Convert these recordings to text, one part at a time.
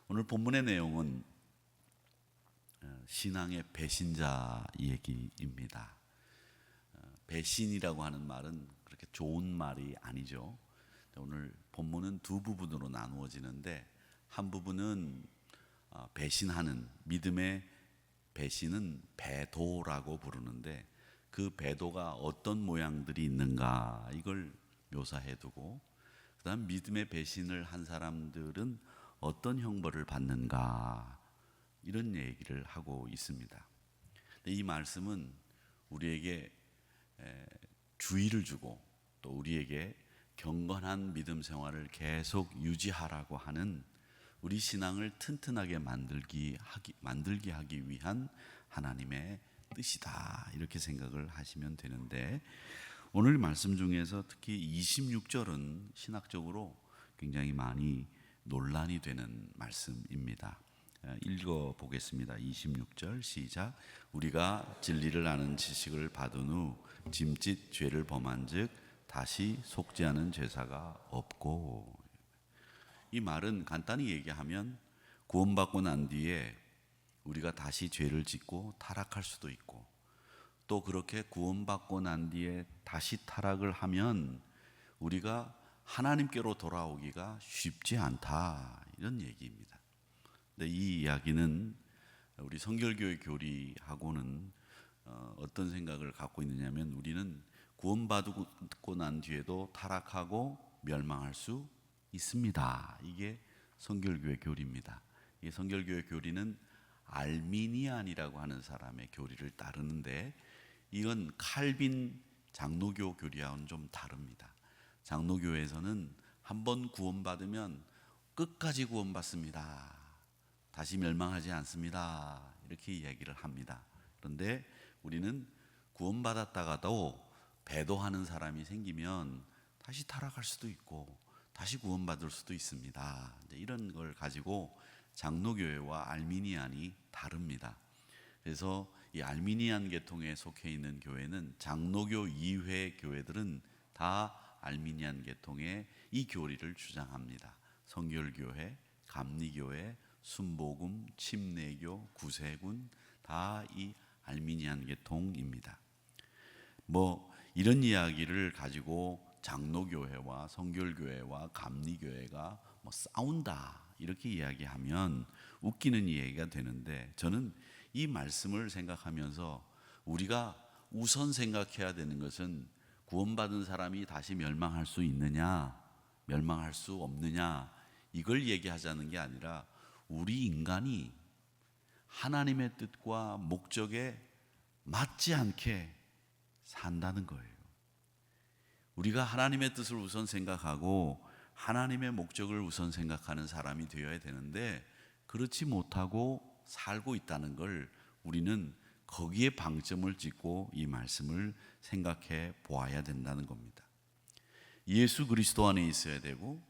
오늘 본문의 내용은 신앙의 배신자 얘기입니다. 배신이라고 하는 말은 그렇게 좋은 말이 아니죠. 오늘 본문은 두 부분으로 나누어지는데, 한 부분은 배신하는, 믿음의 배신은 배도라고 부르는데, 그 배도가 어떤 모양들이 있는가 이걸 묘사해 두고, 그 다음 믿음의 배신을 한 사람들은 어떤 형벌을 받는가, 이런 얘기를 하고 있습니다. 이 말씀은 우리에게 주의를 주고 또 우리에게 경건한 믿음 생활을 계속 유지하라고 하는, 우리 신앙을 튼튼하게 만들기 하기 위한 하나님의 뜻이다, 이렇게 생각을 하시면 되는데, 오늘 말씀 중에서 특히 26절은 신학적으로 굉장히 많이 논란이 되는 말씀입니다. 읽어 보겠습니다. 26절 시작. 우리가 진리를 아는 지식을 받은 후 짐짓 죄를 범한즉 다시 속지 않은 죄사가 없고. 이 말은 간단히 얘기하면, 구원받고 난 뒤에 우리가 다시 죄를 짓고 타락할 수도 있고, 또 그렇게 구원받고 난 뒤에 다시 타락을 하면 우리가 하나님께로 돌아오기가 쉽지 않다, 이런 얘기입니다. 근데 이 이야기는 우리 성결교회 교리하고는 어떤 생각을 갖고 있느냐면, 우리는 구원받고 난 뒤에도 타락하고 멸망할 수 있습니다. 이게 성결교회 교리입니다. 이 성결교회 교리는 알미니안이라고 하는 사람의 교리를 따르는데, 이건 칼빈 장로교 교리와는 좀 다릅니다. 장로교에서는 한번 구원받으면 끝까지 구원받습니다. 다시 멸망하지 않습니다. 이렇게 이야기를 합니다. 그런데 우리는 구원받았다가도 배도하는 사람이 생기면 다시 타락할 수도 있고 다시 구원받을 수도 있습니다. 이런 걸 가지고 장로교회와 알미니안이 다릅니다. 그래서 이 알미니안 계통에 속해 있는 교회는, 장로교 이외 교회들은 다 알미니안 계통의 이 교리를 주장합니다. 성결교회, 감리교회, 순복음, 침례교, 구세군, 다 이 알미니안 계통입니다. 이런 이야기를 가지고 장로교회와 성결교회와 감리교회가 싸운다, 이렇게 이야기하면 웃기는 이야기가 되는데, 저는 이 말씀을 생각하면서 우리가 우선 생각해야 되는 것은, 구원받은 사람이 다시 멸망할 수 있느냐, 멸망할 수 없느냐, 이걸 얘기하자는 게 아니라 우리 인간이 하나님의 뜻과 목적에 맞지 않게 산다는 거예요. 우리가 하나님의 뜻을 우선 생각하고 하나님의 목적을 우선 생각하는 사람이 되어야 되는데, 그렇지 못하고 살고 있다는 걸 우리는 거기에 방점을 찍고 이 말씀을 생각해 보아야 된다는 겁니다. 예수 그리스도 안에 있어야 되고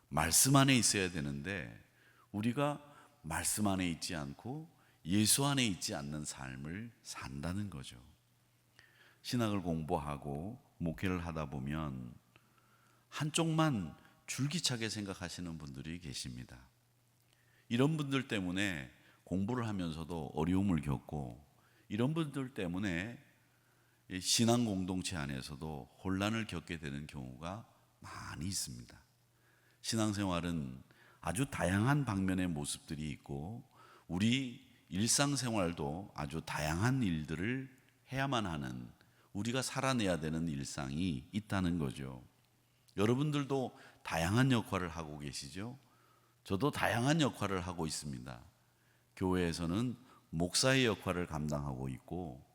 말씀 안에 있어야 되는데, 우리가 말씀 안에 있지 않고 예수 안에 있지 않는 삶을 산다는 거죠. 신학을 공부하고 목회를 하다 보면 한쪽만 줄기차게 생각하시는 분들이 계십니다. 이런 분들 때문에 공부를 하면서도 어려움을 겪고, 이런 분들 때문에 신앙 공동체 안에서도 혼란을 겪게 되는 경우가 많이 있습니다. 신앙생활은 아주 다양한 방면의 모습들이 있고, 우리 일상생활도 아주 다양한 일들을 해야만 하는, 우리가 살아내야 되는 일상이 있다는 거죠. 여러분들도 다양한 역할을 하고 계시죠? 저도 다양한 역할을 하고 있습니다. 교회에서는 목사의 역할을 감당하고 있고,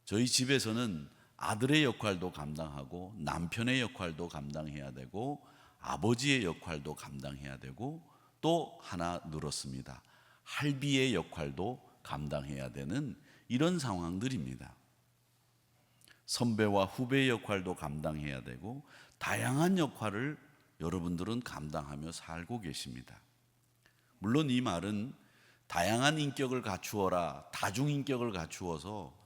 저희 집에서는 아들의 역할도 감당하고 남편의 역할도 감당해야 되고 아버지의 역할도 감당해야 되고, 또 하나 늘었습니다. 할비의 역할도 감당해야 되는 이런 상황들입니다. 선배와 후배의 역할도 감당해야 되고, 다양한 역할을 여러분들은 감당하며 살고 계십니다. 물론 이 말은 다양한 인격을 갖추어라, 다중인격을 갖추어서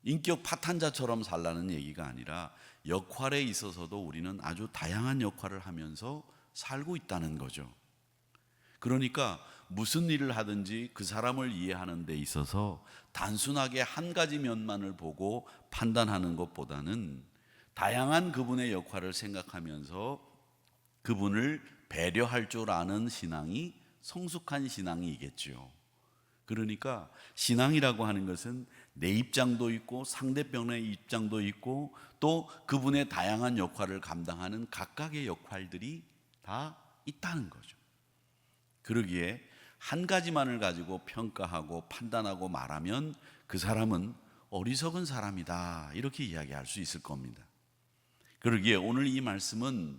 인격 파탄자처럼 살라는 얘기가 아니라, 역할에 있어서도 우리는 아주 다양한 역할을 하면서 살고 있다는 거죠. 그러니까 무슨 일을 하든지 그 사람을 이해하는 데 있어서 단순하게 한 가지 면만을 보고 판단하는 것보다는 다양한 그분의 역할을 생각하면서 그분을 배려할 줄 아는 신앙이 성숙한 신앙이겠죠. 그러니까 신앙이라고 하는 것은 내 입장도 있고 상대편의 입장도 있고 또 그분의 다양한 역할을 감당하는 각각의 역할들이 다 있다는 거죠. 그러기에 한 가지만을 가지고 평가하고 판단하고 말하면 그 사람은 어리석은 사람이다, 이렇게 이야기할 수 있을 겁니다. 그러기에 오늘 이 말씀은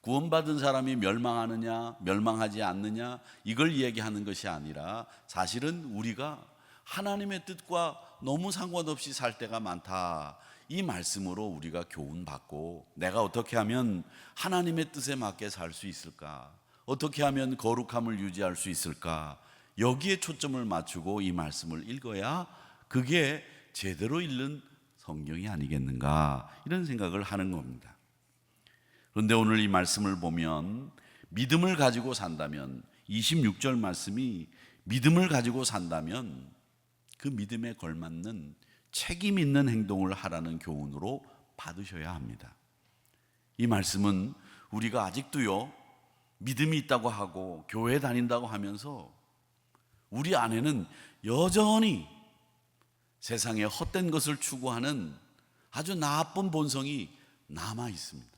구원받은 사람이 멸망하느냐 멸망하지 않느냐 이걸 이야기하는 것이 아니라 사실은 우리가 하나님의 뜻과 너무 상관없이 살 때가 많다, 이 말씀으로 우리가 교훈받고 내가 어떻게 하면 하나님의 뜻에 맞게 살 수 있을까, 어떻게 하면 거룩함을 유지할 수 있을까, 여기에 초점을 맞추고 이 말씀을 읽어야 그게 제대로 읽는 성경이 아니겠는가, 이런 생각을 하는 겁니다. 그런데 오늘 이 말씀을 보면 믿음을 가지고 산다면, 26절 말씀이 믿음을 가지고 산다면 그 믿음에 걸맞는 책임 있는 행동을 하라는 교훈으로 받으셔야 합니다. 이 말씀은 우리가 아직도요, 믿음이 있다고 하고 교회 다닌다고 하면서 우리 안에는 여전히 세상에 헛된 것을 추구하는 아주 나쁜 본성이 남아 있습니다.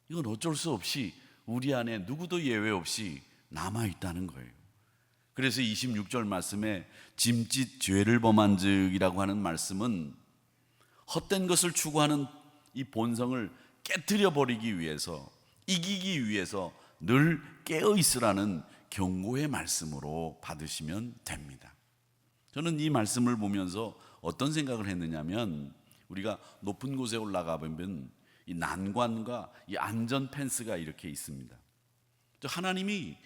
이건 어쩔 수 없이 우리 안에 누구도 예외 없이 남아 있다는 거예요. 그래서 26절 말씀에 짐짓 죄를 범한 즉이라고 하는 말씀은 헛된 것을 추구하는 이 본성을 깨트려 버리기 위해서, 이기기 위해서 늘 깨어 있으라는 경고의 말씀으로 받으시면 됩니다. 저는 이 말씀을 보면서 어떤 생각을 했느냐면, 우리가 높은 곳에 올라가 보면 이 난관과 이 안전 펜스가 이렇게 있습니다. 하나님이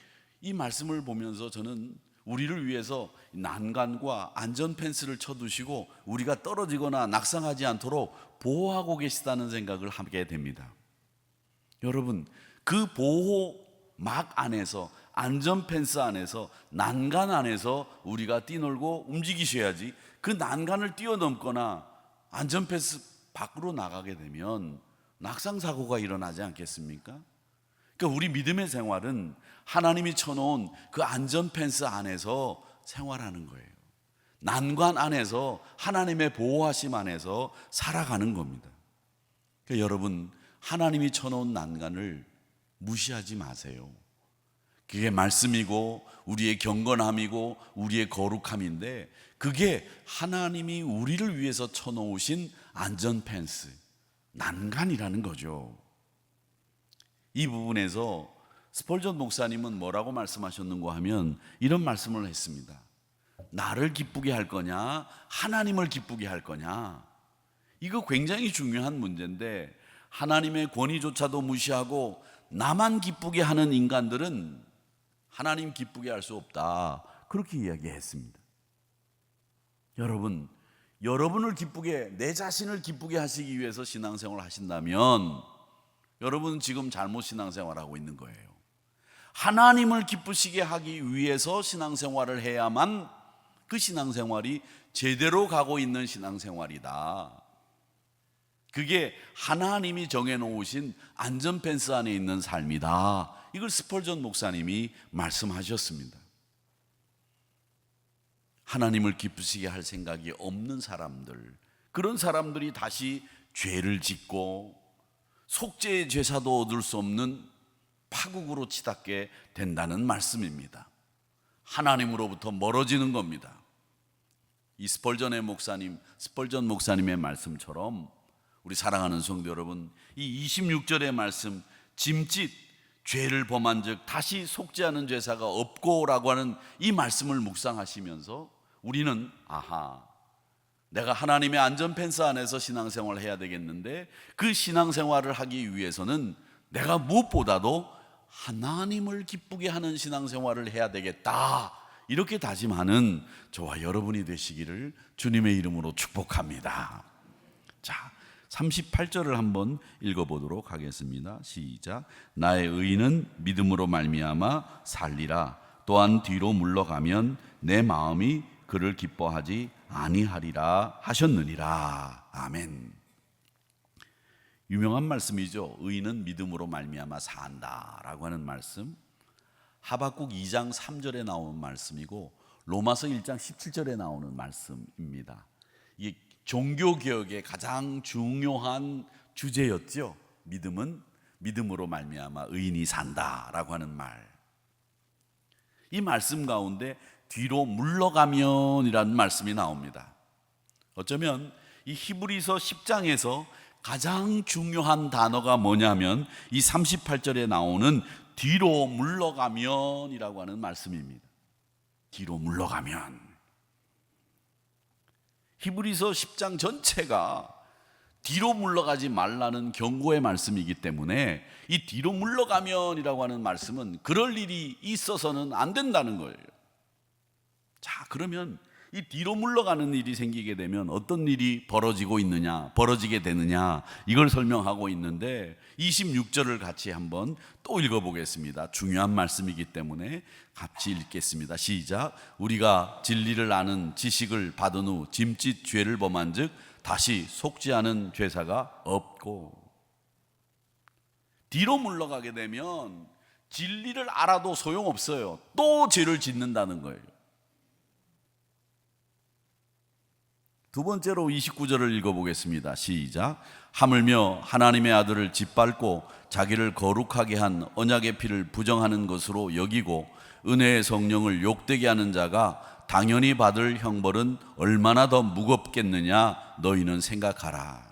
이 말씀을 보면서 저는 우리를 위해서 난간과 안전 펜스를 쳐두시고 우리가 떨어지거나 낙상하지 않도록 보호하고 계시다는 생각을 하게 됩니다. 여러분, 그 보호막 안에서, 안전 펜스 안에서, 난간 안에서 우리가 뛰놀고 움직이셔야지, 그 난간을 뛰어넘거나 안전 펜스 밖으로 나가게 되면 낙상사고가 일어나지 않겠습니까? 그러니까 우리 믿음의 생활은 하나님이 쳐놓은 그 안전 펜스 안에서 생활하는 거예요. 난관 안에서, 하나님의 보호하심 안에서 살아가는 겁니다. 그러니까 여러분, 하나님이 쳐놓은 난간을 무시하지 마세요. 그게 말씀이고 우리의 경건함이고 우리의 거룩함인데, 그게 하나님이 우리를 위해서 쳐놓으신 안전 펜스, 난간이라는 거죠. 이 부분에서 스펄전 목사님은 뭐라고 말씀하셨는가 하면 이런 말씀을 했습니다. 나를 기쁘게 할 거냐, 하나님을 기쁘게 할 거냐. 이거 굉장히 중요한 문제인데, 하나님의 권위조차도 무시하고 나만 기쁘게 하는 인간들은 하나님 기쁘게 할 수 없다, 그렇게 이야기했습니다. 여러분, 여러분을 기쁘게, 내 자신을 기쁘게 하시기 위해서 신앙생활을 하신다면 여러분은 지금 잘못 신앙생활하고 있는 거예요. 하나님을 기쁘시게 하기 위해서 신앙생활을 해야만 그 신앙생활이 제대로 가고 있는 신앙생활이다. 그게 하나님이 정해놓으신 안전펜스 안에 있는 삶이다. 이걸 스펄전 목사님이 말씀하셨습니다. 하나님을 기쁘시게 할 생각이 없는 사람들, 그런 사람들이 다시 죄를 짓고 속죄의 제사도 얻을 수 없는 파국으로 치닫게 된다는 말씀입니다. 하나님으로부터 멀어지는 겁니다. 이 스펄전 목사님의 말씀처럼 우리 사랑하는 성도 여러분, 이 26절의 말씀, 짐짓 죄를 범한 즉 다시 속죄하는 제사가 없고라고 하는 이 말씀을 묵상하시면서 우리는 내가 하나님의 안전 펜스 안에서 신앙생활을 해야 되겠는데, 그 신앙생활을 하기 위해서는 내가 무엇보다도 하나님을 기쁘게 하는 신앙생활을 해야 되겠다, 이렇게 다짐하는 저와 여러분이 되시기를 주님의 이름으로 축복합니다. 자, 38절을 한번 읽어보도록 하겠습니다. 시작. 나의 의인은 믿음으로 말미암아 살리라. 또한 뒤로 물러가면 내 마음이 그를 기뻐하지 아니하리라 하셨느니라. 아멘. 유명한 말씀이죠. 의인은 믿음으로 말미암아 산다라고 하는 말씀. 하박국 2장 3절에 나오는 말씀이고 로마서 1장 17절에 나오는 말씀입니다. 이게 종교개혁의 가장 중요한 주제였죠. 믿음은 믿음으로 말미암아 의인이 산다라고 하는 말. 이 말씀 가운데 뒤로 물러가면이라는 말씀이 나옵니다. 어쩌면 이 히브리서 10장에서 가장 중요한 단어가 뭐냐면 이 38절에 나오는 뒤로 물러가면이라고 하는 말씀입니다. 뒤로 물러가면. 히브리서 10장 전체가 뒤로 물러가지 말라는 경고의 말씀이기 때문에 이 뒤로 물러가면이라고 하는 말씀은 그럴 일이 있어서는 안 된다는 거예요. 자, 그러면 이 뒤로 물러가는 일이 생기게 되면 어떤 일이 벌어지게 되느냐, 이걸 설명하고 있는데 26절을 같이 한번 또 읽어보겠습니다. 중요한 말씀이기 때문에 같이 읽겠습니다. 시작. 우리가 진리를 아는 지식을 받은 후 짐짓 죄를 범한 즉 다시 속지 않은 죄사가 없고. 뒤로 물러가게 되면 진리를 알아도 소용없어요. 또 죄를 짓는다는 거예요. 두 번째로 29절을 읽어보겠습니다. 시작. 하물며 하나님의 아들을 짓밟고 자기를 거룩하게 한 언약의 피를 부정하는 것으로 여기고 은혜의 성령을 욕되게 하는 자가 당연히 받을 형벌은 얼마나 더 무겁겠느냐 너희는 생각하라.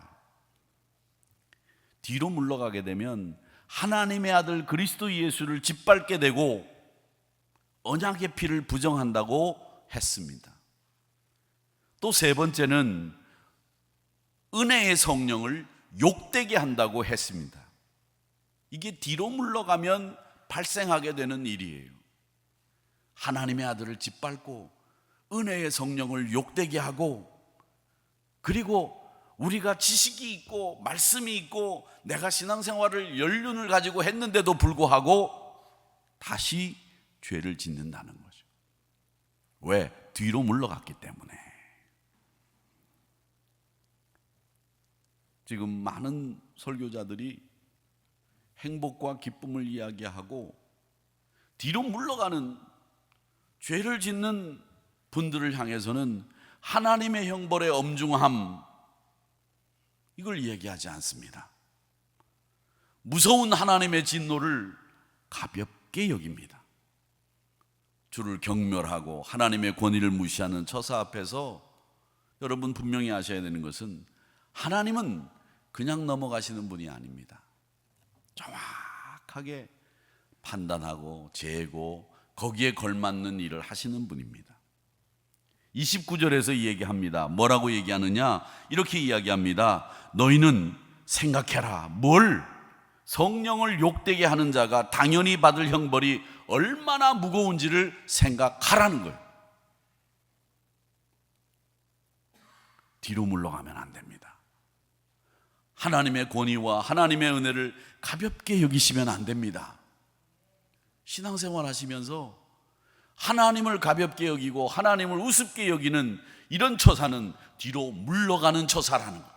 뒤로 물러가게 되면 하나님의 아들 그리스도 예수를 짓밟게 되고 언약의 피를 부정한다고 했습니다. 또 세 번째는 은혜의 성령을 욕되게 한다고 했습니다. 이게 뒤로 물러가면 발생하게 되는 일이에요. 하나님의 아들을 짓밟고 은혜의 성령을 욕되게 하고, 그리고 우리가 지식이 있고 말씀이 있고 내가 신앙생활을 연륜을 가지고 했는데도 불구하고 다시 죄를 짓는다는 거죠. 왜? 뒤로 물러갔기 때문에. 지금 많은 설교자들이 행복과 기쁨을 이야기하고 뒤로 물러가는 죄를 짓는 분들을 향해서는 하나님의 형벌의 엄중함, 이걸 얘기하지 않습니다. 무서운 하나님의 진노를 가볍게 여깁니다. 주를 경멸하고 하나님의 권위를 무시하는 처사 앞에서 여러분 분명히 아셔야 되는 것은 하나님은 그냥 넘어가시는 분이 아닙니다. 정확하게 판단하고 재고 거기에 걸맞는 일을 하시는 분입니다. 29절에서 얘기합니다. 뭐라고 얘기하느냐? 이렇게 이야기합니다. 너희는 생각해라. 뭘? 성령을 욕되게 하는 자가 당연히 받을 형벌이 얼마나 무거운지를 생각하라는 거예요. 뒤로 물러가면 안 됩니다. 하나님의 권위와 하나님의 은혜를 가볍게 여기시면 안 됩니다. 신앙생활 하시면서 하나님을 가볍게 여기고 하나님을 우습게 여기는 이런 처사는 뒤로 물러가는 처사라는 것.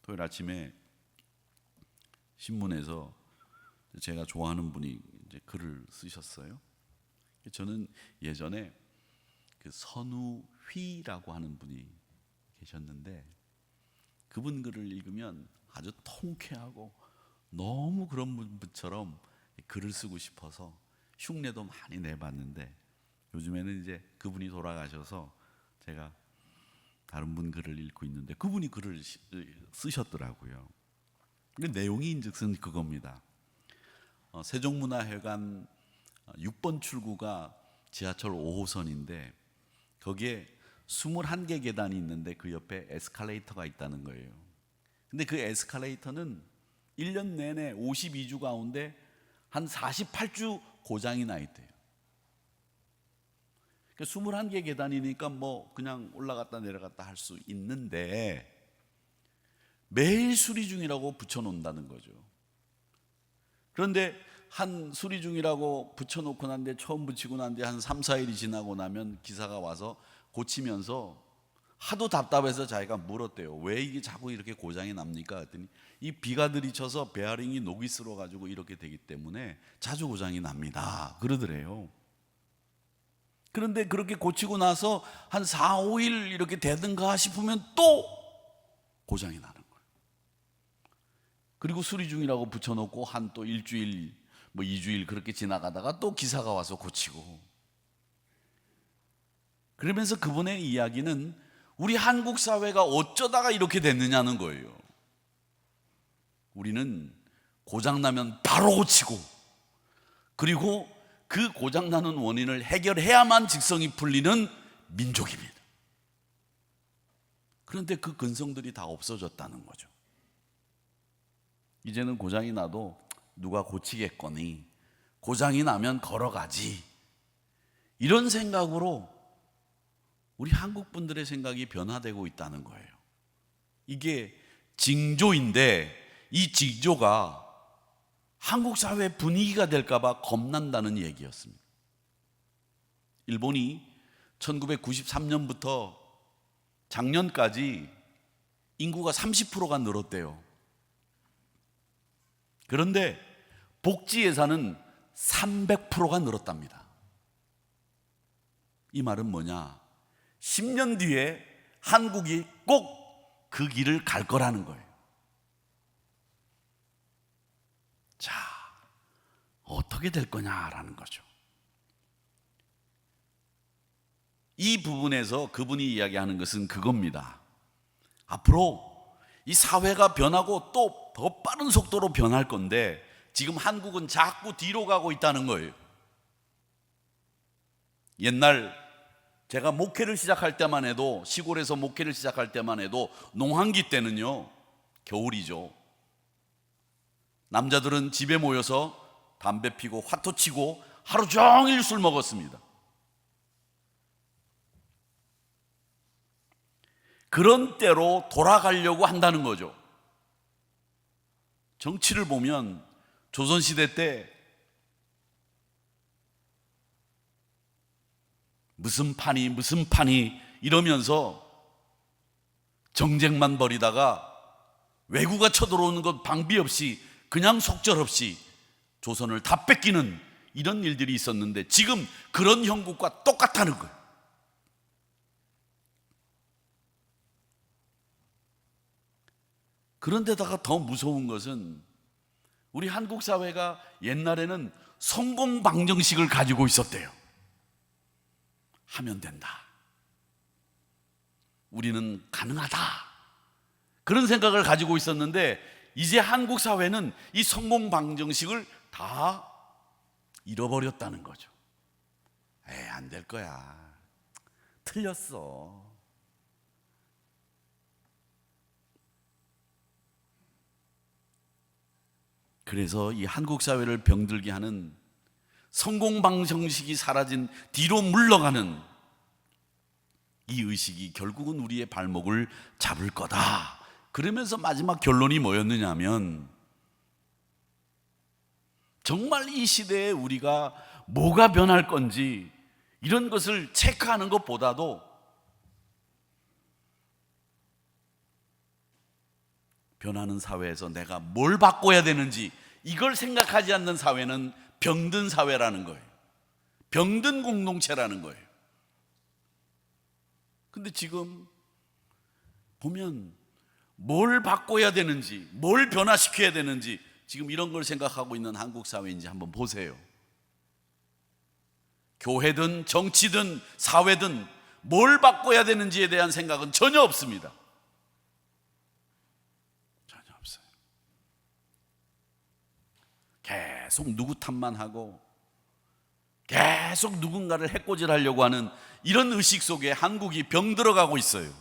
토요일 아침에 신문에서 제가 좋아하는 분이 이제 글을 쓰셨어요. 저는 예전에 그 선우휘라고 하는 분이 계셨는데 그분 글을 읽으면 아주 통쾌하고 너무 그런 분처럼 글을 쓰고 싶어서 흉내도 많이 내봤는데 요즘에는 이제 그분이 돌아가셔서 제가 다른 분 글을 읽고 있는데 그분이 글을 쓰셨더라고요. 근데 내용이 인즉슨 그겁니다. 세종문화회관 6번 출구가 지하철 5호선인데 거기에 21개 계단이 있는데 그 옆에 에스컬레이터가 있다는 거예요. 근데 그 에스컬레이터는 1년 내내 52주 가운데 한 48주 고장이 나 있대요. 그러니까 21개 계단이니까 뭐 그냥 올라갔다 내려갔다 할 수 있는데 매일 수리 중이라고 붙여놓는다는 거죠. 그런데 한 수리 중이라고 붙여놓고 난데 처음 붙이고 난데 한 3, 4일이 지나고 나면 기사가 와서 고치면서 하도 답답해서 자기가 물었대요. 왜 이게 자꾸 이렇게 고장이 납니까? 그랬더니 이 비가 들이쳐서 베어링이 녹이 쓸어 가지고 이렇게 되기 때문에 자주 고장이 납니다 그러더래요. 그런데 그렇게 고치고 나서 한 4, 5일 이렇게 되든가 싶으면 또 고장이 나는 거예요. 그리고 수리 중이라고 붙여놓고 한 또 일주일 뭐 2주일 그렇게 지나가다가 또 기사가 와서 고치고. 그러면서 그분의 이야기는 우리 한국 사회가 어쩌다가 이렇게 됐느냐는 거예요. 우리는 고장나면 바로 고치고, 그리고 그 고장나는 원인을 해결해야만 직성이 풀리는 민족입니다. 그런데 그 근성들이 다 없어졌다는 거죠. 이제는 고장이 나도 누가 고치겠거니, 고장이 나면 걸어가지, 이런 생각으로 우리 한국 분들의 생각이 변화되고 있다는 거예요. 이게 징조인데 이 징조가 한국 사회 분위기가 될까 봐 겁난다는 얘기였습니다. 일본이 1993년부터 작년까지 인구가 30%가 늘었대요. 그런데 복지 예산은 300%가 늘었답니다. 이 말은 뭐냐? 10년 뒤에 한국이 꼭 그 길을 갈 거라는 거예요. 자, 어떻게 될 거냐라는 거죠. 이 부분에서 그분이 이야기하는 것은 그겁니다. 앞으로 이 사회가 변하고 또 더 빠른 속도로 변할 건데 지금 한국은 자꾸 뒤로 가고 있다는 거예요. 옛날 제가 목회를 시작할 때만 해도, 시골에서 목회를 시작할 때만 해도 농한기 때는요, 겨울이죠, 남자들은 집에 모여서 담배 피고 화투 치고 하루 종일 술 먹었습니다. 그런 때로 돌아가려고 한다는 거죠. 정치를 보면 조선시대 때 무슨 판이 이러면서 정쟁만 벌이다가 왜구가 쳐들어오는 것 방비 없이 그냥 속절없이 조선을 다 뺏기는 이런 일들이 있었는데 지금 그런 형국과 똑같다는 거예요. 그런데다가 더 무서운 것은 우리 한국 사회가 옛날에는 성공 방정식을 가지고 있었대요. 하면 된다, 우리는 가능하다, 그런 생각을 가지고 있었는데 이제 한국 사회는 이 성공 방정식을 다 잃어버렸다는 거죠. 안 될 거야, 틀렸어. 그래서 이 한국 사회를 병들게 하는 성공 방정식이 사라진 뒤로 물러가는 이 의식이 결국은 우리의 발목을 잡을 거다. 그러면서 마지막 결론이 뭐였느냐 하면, 정말 이 시대에 우리가 뭐가 변할 건지 이런 것을 체크하는 것보다도 변하는 사회에서 내가 뭘 바꿔야 되는지 이걸 생각하지 않는 사회는 병든 사회라는 거예요. 병든 공동체라는 거예요. 근데 지금 보면 뭘 바꿔야 되는지, 뭘 변화시켜야 되는지 지금 이런 걸 생각하고 있는 한국 사회인지 한번 보세요. 교회든 정치든 사회든 뭘 바꿔야 되는지에 대한 생각은 전혀 없습니다. 전혀 없어요. 계속 누구 탓만 하고 계속 누군가를 해코지하려고 하는 이런 의식 속에 한국이 병들어가고 있어요.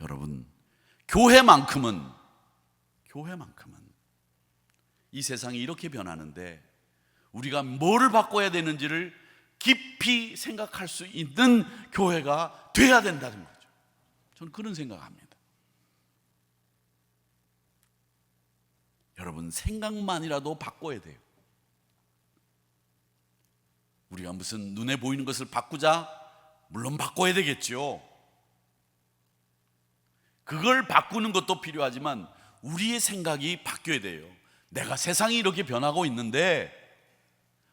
여러분, 교회만큼은 이 세상이 이렇게 변하는데 우리가 뭐를 바꿔야 되는지를 깊이 생각할 수 있는 교회가 돼야 된다는 거죠. 저는 그런 생각합니다. 여러분, 생각만이라도 바꿔야 돼요. 우리가 무슨 눈에 보이는 것을 바꾸자? 물론 바꿔야 되겠죠. 그걸 바꾸는 것도 필요하지만 우리의 생각이 바뀌어야 돼요. 내가 세상이 이렇게 변하고 있는데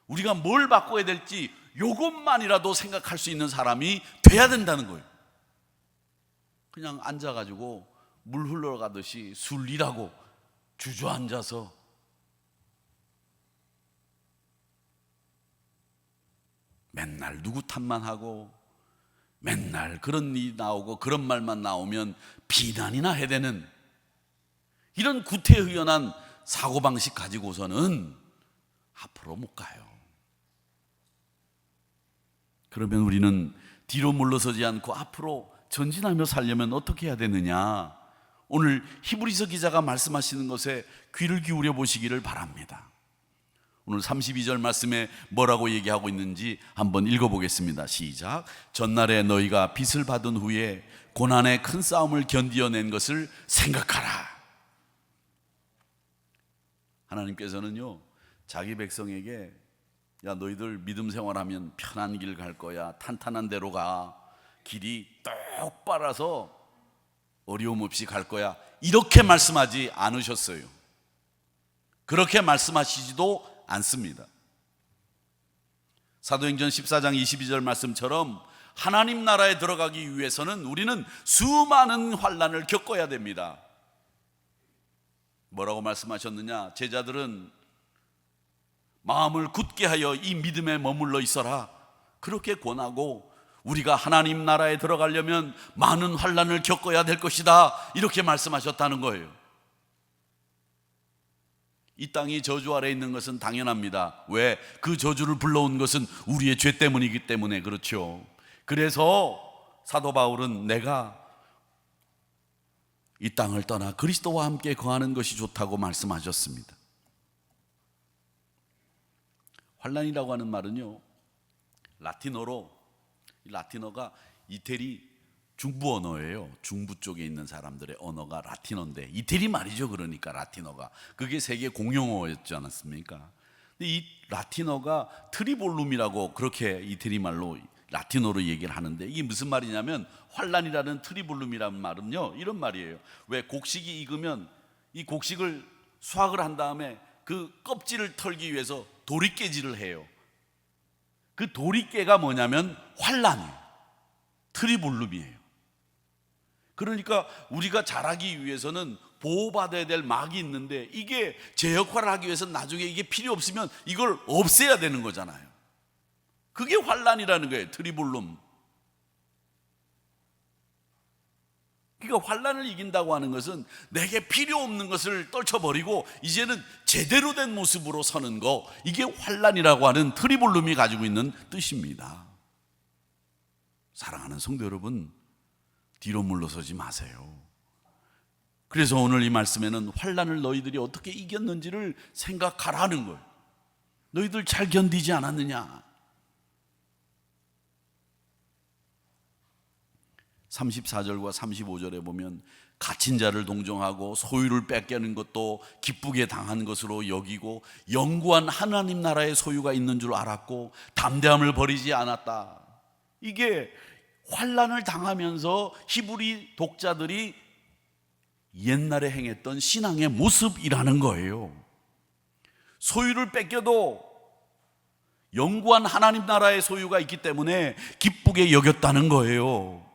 우리가 뭘 바꿔야 될지 이것만이라도 생각할 수 있는 사람이 돼야 된다는 거예요. 그냥 앉아가지고 물 흘러가듯이 술리라고 주저앉아서 맨날 누구 탓만 하고 맨날 그런 일이 나오고 그런 말만 나오면 비난이나 해야 되는 이런 구태의연한 사고방식 가지고서는 앞으로 못 가요. 그러면 우리는 뒤로 물러서지 않고 앞으로 전진하며 살려면 어떻게 해야 되느냐? 오늘 히브리서 기자가 말씀하시는 것에 귀를 기울여 보시기를 바랍니다. 오늘 32절 말씀에 뭐라고 얘기하고 있는지 한번 읽어보겠습니다. 시작. 전날에 너희가 빚을 받은 후에 고난의 큰 싸움을 견디어낸 것을 생각하라. 하나님께서는요, 자기 백성에게 야, 너희들 믿음 생활하면 편한 길 갈 거야, 탄탄한 데로 가, 길이 똑바라서 어려움 없이 갈 거야, 이렇게 말씀하지 않으셨어요. 그렇게 말씀하시지도 않습니다. 사도행전 14장 22절 말씀처럼 하나님 나라에 들어가기 위해서는 우리는 수많은 환난을 겪어야 됩니다. 뭐라고 말씀하셨느냐? 제자들은 마음을 굳게 하여 이 믿음에 머물러 있어라, 그렇게 권하고 우리가 하나님 나라에 들어가려면 많은 환난을 겪어야 될 것이다, 이렇게 말씀하셨다는 거예요. 이 땅이 저주 아래 있는 것은 당연합니다. 왜? 그 저주를 불러온 것은 우리의 죄 때문이기 때문에 그렇죠. 그래서 사도 바울은 내가 이 땅을 떠나 그리스도와 함께 거하는 것이 좋다고 말씀하셨습니다. 환난이라고 하는 말은요, 라틴어가 이태리 중부 언어예요. 중부 쪽에 있는 사람들의 언어가 라틴어인데 이태리 말이죠. 그러니까 라틴어가 그게 세계 공용어였지 않았습니까? 근데 이 라틴어가 트리볼룸이라고 그렇게 이태리 말로 라틴어로 얘기를 하는데, 이게 무슨 말이냐면 환난이라는 트리볼룸이라는 말은요, 이런 말이에요. 왜 곡식이 익으면 이 곡식을 수확을 한 다음에 그 껍질을 털기 위해서 도리깨질을 해요. 그 도리깨가 뭐냐면 환난이에요. 트리볼룸이에요. 그러니까 우리가 자라기 위해서는 보호받아야 될 막이 있는데 이게 제 역할을 하기 위해서는 나중에 이게 필요 없으면 이걸 없애야 되는 거잖아요. 그게 환난이라는 거예요. 트리볼룸. 그러니까 환난을 이긴다고 하는 것은 내게 필요 없는 것을 떨쳐버리고 이제는 제대로 된 모습으로 서는 거, 이게 환난이라고 하는 트리볼룸이 가지고 있는 뜻입니다. 사랑하는 성도 여러분, 뒤로 물러서지 마세요. 그래서 오늘 이 말씀에는 환난을 너희들이 어떻게 이겼는지를 생각하라는 거예요. 너희들 잘 견디지 않았느냐? 34절과 35절에 보면 갇힌 자를 동정하고 소유를 뺏겨는 것도 기쁘게 당한 것으로 여기고 영구한 하나님 나라의 소유가 있는 줄 알았고 담대함을 버리지 않았다. 이게 환난을 당하면서 히브리 독자들이 옛날에 행했던 신앙의 모습이라는 거예요. 소유를 뺏겨도 영구한 하나님 나라의 소유가 있기 때문에 기쁘게 여겼다는 거예요.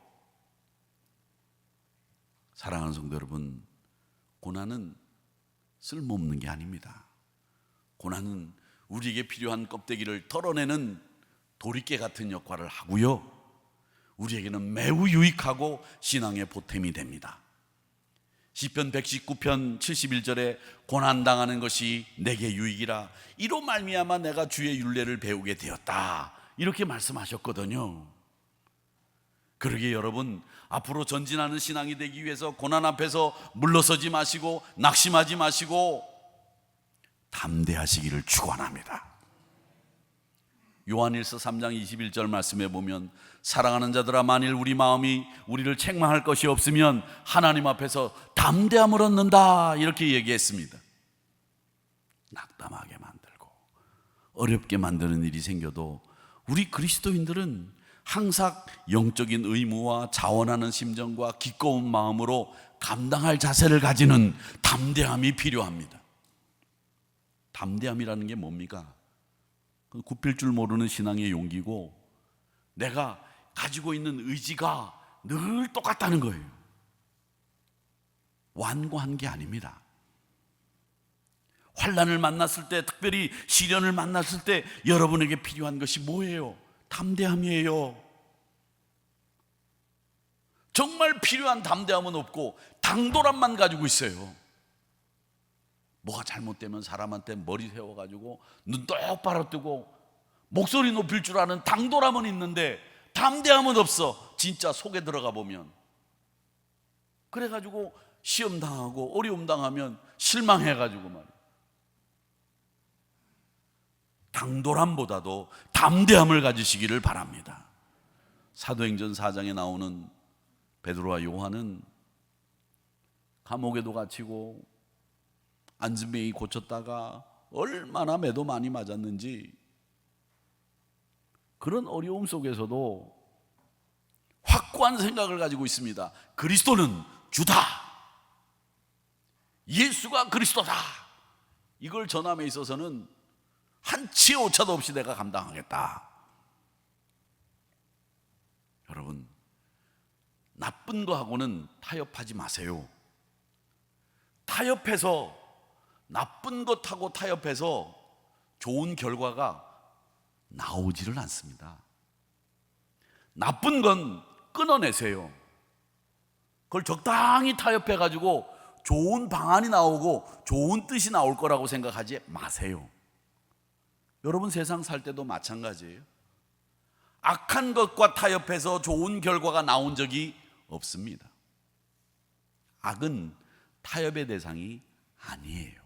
사랑하는 성도 여러분, 고난은 쓸모없는 게 아닙니다. 고난은 우리에게 필요한 껍데기를 털어내는 도리깨 같은 역할을 하고요, 우리에게는 매우 유익하고 신앙의 보탬이 됩니다. 시편 119편 71절에 고난당하는 것이 내게 유익이라 이로 말미암아 내가 주의 율례를 배우게 되었다, 이렇게 말씀하셨거든요. 그러기에 여러분, 앞으로 전진하는 신앙이 되기 위해서 고난 앞에서 물러서지 마시고 낙심하지 마시고 담대하시기를 축원합니다. 요한일서 3장 21절 말씀에 보면 사랑하는 자들아, 만일 우리 마음이 우리를 책망할 것이 없으면 하나님 앞에서 담대함을 얻는다, 이렇게 얘기했습니다. 낙담하게 만들고 어렵게 만드는 일이 생겨도 우리 그리스도인들은 항상 영적인 의무와 자원하는 심정과 기꺼운 마음으로 감당할 자세를 가지는 담대함이 필요합니다. 담대함이라는 게 뭡니까? 굽힐 줄 모르는 신앙의 용기고 내가 가지고 있는 의지가 늘 똑같다는 거예요. 완고한 게 아닙니다. 환난을 만났을 때, 특별히 시련을 만났을 때 여러분에게 필요한 것이 뭐예요? 담대함이에요. 정말 필요한 담대함은 없고 당돌함만 가지고 있어요. 뭐가 잘못되면 사람한테 머리 세워가지고 눈 똑바로 뜨고 목소리 높일 줄 아는 당돌함은 있는데 담대함은 없어. 진짜 속에 들어가 보면. 그래가지고 시험 당하고 어려움 당하면 실망해가지고 말이에요. 당돌함보다도 담대함을 가지시기를 바랍니다. 사도행전 4장에 나오는 베드로와 요한은 감옥에도 갇히고 안진뱅이 고쳤다가 얼마나 매도 많이 맞았는지 그런 어려움 속에서도 확고한 생각을 가지고 있습니다. 그리스도는 주다. 예수가 그리스도다. 이걸 전함에 있어서는 한치의 오차도 없이 내가 감당하겠다. 여러분, 나쁜 거하고는 타협하지 마세요. 타협해서 나쁜 것하고 타협해서 좋은 결과가 나오지를 않습니다. 나쁜 건 끊어내세요. 그걸 적당히 타협해가지고 좋은 방안이 나오고 좋은 뜻이 나올 거라고 생각하지 마세요. 여러분 세상 살 때도 마찬가지예요. 악한 것과 타협해서 좋은 결과가 나온 적이 없습니다. 악은 타협의 대상이 아니에요.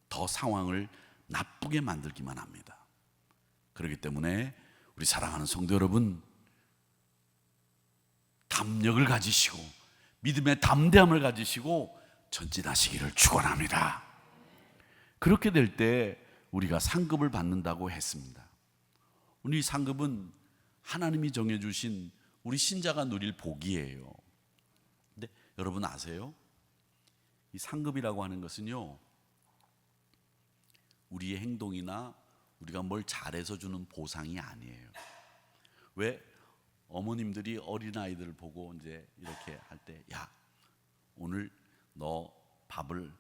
더 상황을 나쁘게 만들기만 합니다. 그렇기 때문에 우리 사랑하는 성도 여러분, 담력을 가지시고 믿음의 담대함을 가지시고 전진하시기를 축원합니다. 그렇게 될 때 우리가 상급을 받는다고 했습니다. 우리 상급은 하나님이 정해주신 우리 신자가 누릴 복이에요. 근데 여러분 아세요? 이 상급이라고 하는 것은요, 우리의 행동이나 우리가 뭘 잘해서 주는 보상이 아니에요. 왜 어머님들이 어린아이들을 보고 이제 이렇게 할 때, 야, 오늘 너 밥을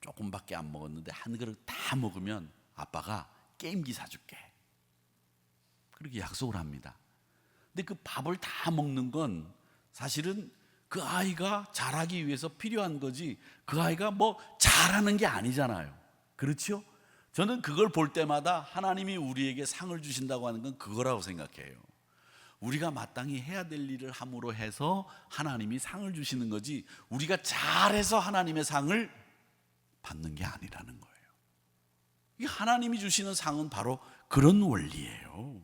조금밖에 안 먹었는데 한 그릇 다 먹으면 아빠가 게임기 사줄게. 그렇게 약속을 합니다. 근데 그 밥을 다 먹는 건 사실은 그 아이가 잘하기 위해서 필요한 거지, 그 아이가 뭐 잘하는 게 아니잖아요. 그렇죠? 저는 그걸 볼 때마다 하나님이 우리에게 상을 주신다고 하는 건 그거라고 생각해요. 우리가 마땅히 해야 될 일을 함으로 해서 하나님이 상을 주시는 거지, 우리가 잘해서 하나님의 상을 받는 게 아니라는 거예요. 이 하나님이 주시는 상은 바로 그런 원리예요.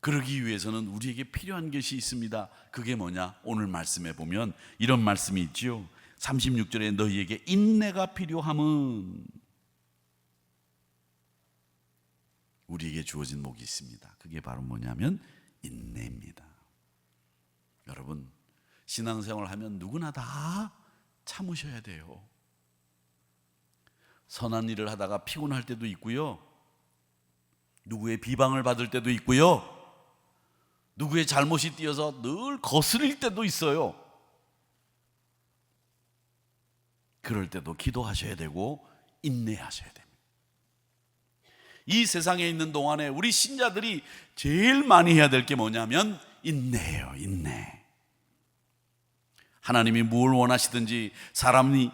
그러기 위해서는 우리에게 필요한 것이 있습니다. 그게 뭐냐? 오늘 말씀에 보면 이런 말씀이 있죠. 36절에 너희에게 인내가 필요함은, 우리에게 주어진 목이 있습니다. 그게 바로 뭐냐면 인내입니다. 여러분, 신앙생활을 하면 누구나 다 참으셔야 돼요. 선한 일을 하다가 피곤할 때도 있고요, 누구의 비방을 받을 때도 있고요, 누구의 잘못이 띄어서 늘 거스릴 때도 있어요. 그럴 때도 기도하셔야 되고 인내하셔야 됩니다. 이 세상에 있는 동안에 우리 신자들이 제일 많이 해야 될 게 뭐냐면 인내예요. 인내. 하나님이 뭘 원하시든지, 사람이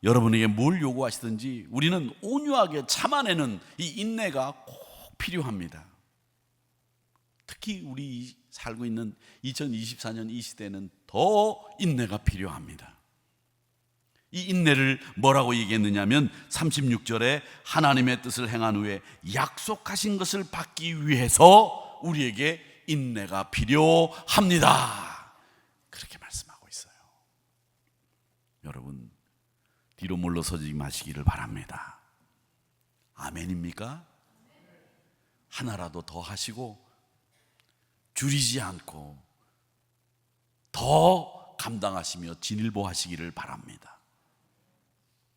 여러분에게 뭘 요구하시든지 우리는 온유하게 참아내는 이 인내가 꼭 필요합니다. 특히 우리 살고 있는 2024년 이 시대는 더 인내가 필요합니다. 이 인내를 뭐라고 얘기했느냐면 36절에 하나님의 뜻을 행한 후에 약속하신 것을 받기 위해서 우리에게 인내가 필요합니다. 그렇게 말씀하고 있어요. 여러분, 뒤로 물러서지 마시기를 바랍니다. 아멘입니까? 하나라도 더 하시고 줄이지 않고 더 감당하시며 진일보하시기를 바랍니다.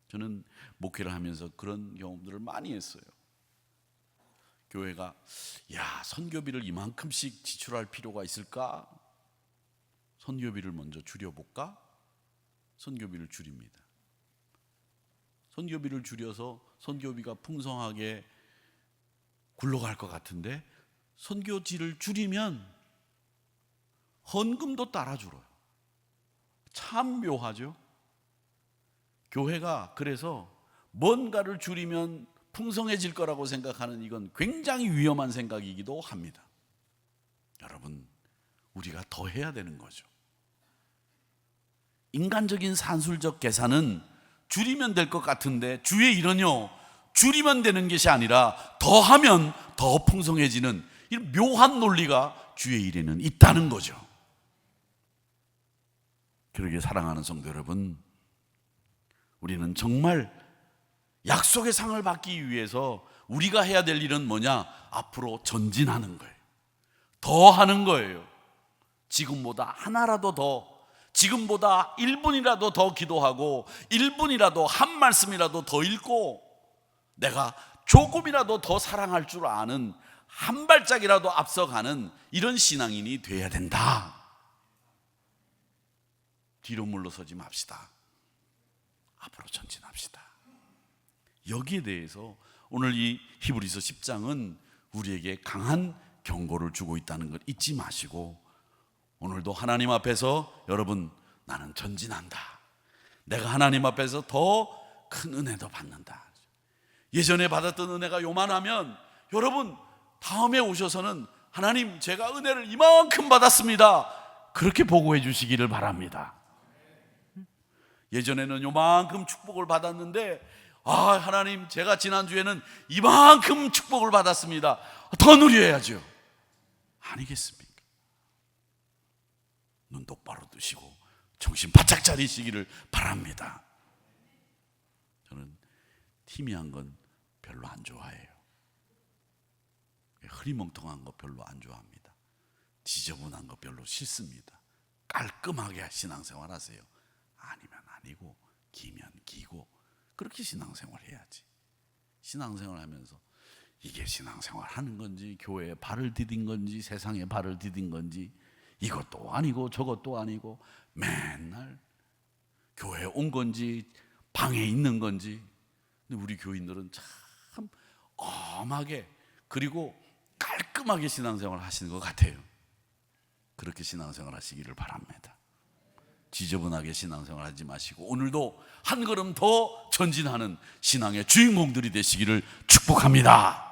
저는 목회를 하면서 그런 경험들을 많이 했어요. 교회가 선교비를 이만큼씩 지출할 필요가 있을까? 선교비를 먼저 줄여볼까? 선교비를 줄입니다. 선교비를 줄여서 선교비가 풍성하게 굴러갈 것 같은데 선교지를 줄이면 헌금도 따라 줄어요. 참 묘하죠? 교회가 그래서 뭔가를 줄이면 풍성해질 거라고 생각하는 이건 굉장히 위험한 생각이기도 합니다. 여러분, 우리가 더 해야 되는 거죠. 인간적인 산술적 계산은 줄이면 될 것 같은데 주의 일은요, 줄이면 되는 것이 아니라 더하면 더 풍성해지는 이런 묘한 논리가 주의 일에는 있다는 거죠. 그러게 사랑하는 성도 여러분, 우리는 정말 약속의 상을 받기 위해서 우리가 해야 될 일은 뭐냐? 앞으로 전진하는 거예요. 더 하는 거예요. 지금보다 하나라도 더, 지금보다 1분이라도 더 기도하고 1분이라도 한 말씀이라도 더 읽고 내가 조금이라도 더 사랑할 줄 아는 한 발짝이라도 앞서가는 이런 신앙인이 돼야 된다. 뒤로 물러서지 맙시다. 앞으로 전진합시다. 여기에 대해서 오늘 이 히브리서 10장은 우리에게 강한 경고를 주고 있다는 걸 잊지 마시고 오늘도 하나님 앞에서 여러분, 나는 전진한다. 내가 하나님 앞에서 더 큰 은혜도 받는다. 예전에 받았던 은혜가 요만하면 여러분, 다음에 오셔서는 하나님, 제가 은혜를 이만큼 받았습니다. 그렇게 보고해 주시기를 바랍니다. 예전에는 요만큼 축복을 받았는데 하나님, 제가 지난주에는 이만큼 축복을 받았습니다. 더 누려야죠. 아니겠습니까? 눈 똑바로 뜨시고 정신 바짝 차리시기를 바랍니다. 저는 희미한 건 별로 안 좋아해요. 흐리멍텅한 거 별로 안 좋아합니다. 지저분한 거 별로 싫습니다. 깔끔하게 신앙생활 하세요. 아니면 아니고 기면 기고 그렇게 신앙생활 해야지. 신앙생활 하면서 이게 신앙생활 하는 건지 교회에 발을 디딘 건지 세상에 발을 디딘 건지 이것도 아니고 저것도 아니고 맨날 교회에 온 건지 방에 있는 건지. 근데 우리 교인들은 참 엄하게 그리고 깔끔하게 신앙생활 하시는 것 같아요. 그렇게 신앙생활 하시기를 바랍니다. 지저분하게 신앙생활 하지 마시고 오늘도 한 걸음 더 전진하는 신앙의 주인공들이 되시기를 축복합니다.